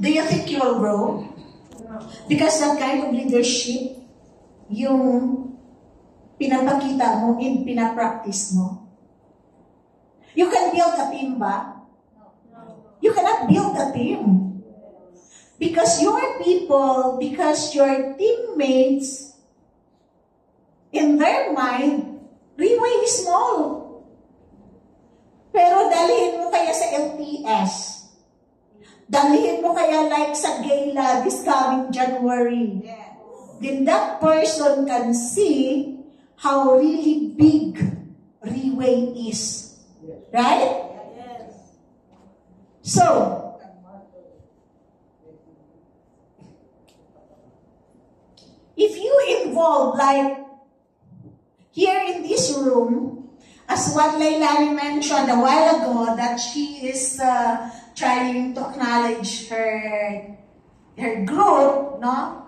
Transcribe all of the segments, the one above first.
Do you think you will grow? Because that kind of leadership, yung pinapakita mo and pinapractice mo. You can build a team ba? You cannot build a team. Because your people, because your teammates, in their mind, Riway is small. Pero dalhin mo kaya sa LTS. Dalhin mo kaya like sa gala this coming January. Then that person can see how really big Riway is. Right? So, if you involve like here in this room, as what Leilani mentioned a while ago, that she is trying to acknowledge her growth, no?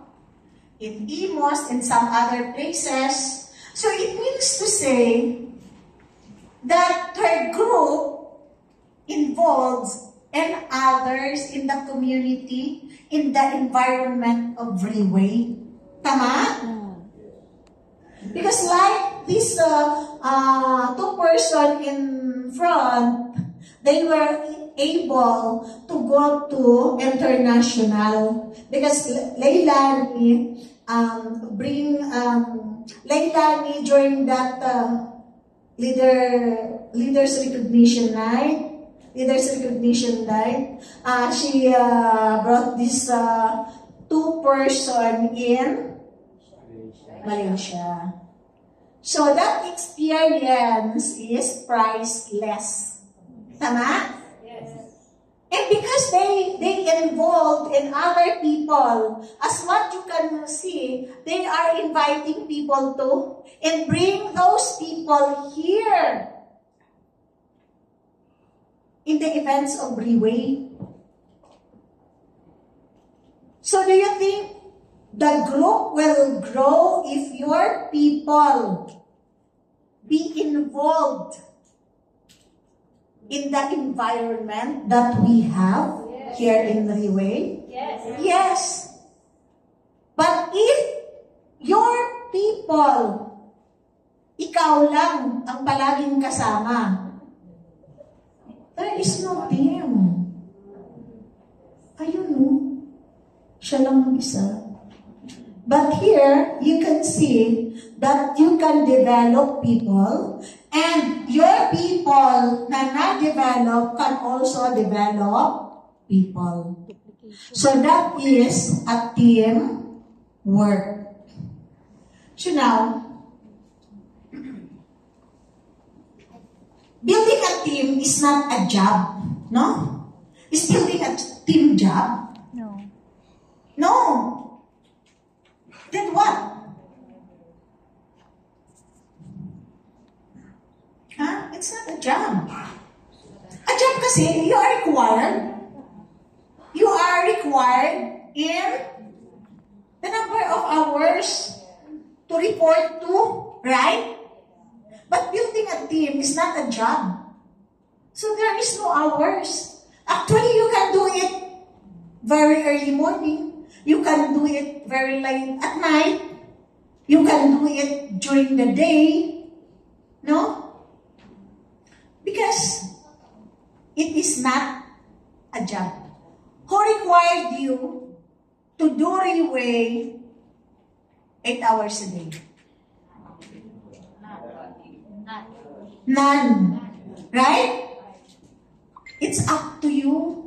In Imos, in some other places. So it means to say that her group involves and others in the community, in the environment of Riway. Tama? Because like this two person in front, they were able to go to international because Leilani Leilani during that leaders recognition night, she brought this two person in Malaysia. So that experience is priceless. Tama? Yes. And because they involved in other people, as what you can see, they are inviting people to and bring those people here in the events of Riway. So do you think the group will grow if your people be involved in the environment that we have here in Riway? Yes. Yes. But if your people, ikaw lang ang palaging kasama, there is no team. Ayun o, siya lang mag-isa. But here, you can see that you can develop people, and your people na na-develop can also develop people. So that is a team work. So now, building a team is not a job, no? Is building a team job? No. No. Then what? Huh? It's not a job. A job kasi, you are required. You are required in the number of hours to report to, right? But building a team is not a job. So there is no hours. Actually, you can do it very early morning. You can do it very late at night. You can do it during the day. No? Because it is not a job. Who required you to do Riway 8 hours a day? None. Right? It's up to you.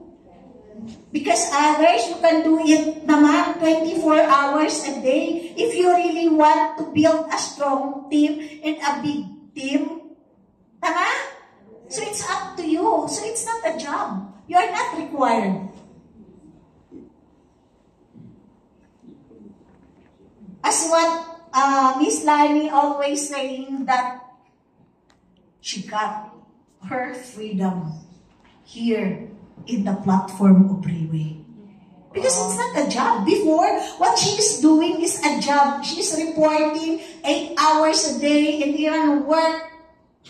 Because others, you can do it naman 24 hours a day. If you really want to build a strong team and a big team. Tama? So it's up to you. So it's not a job. You are not required. As what Miss Lani always saying that she got her freedom here in the platform of Riway. Because it's not a job. Before, what she is doing is a job. She is reporting 8 hours a day and even work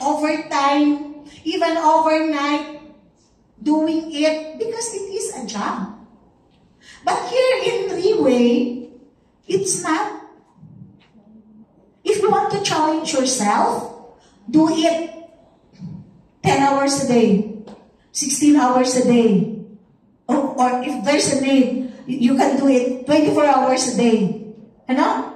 overtime, even overnight, doing it because it is a job. But here in three-way, it's not. If you want to challenge yourself, do it 10 hours a day, 16 hours a day. Or if there's a need, you can do it 24 hours a day. You know?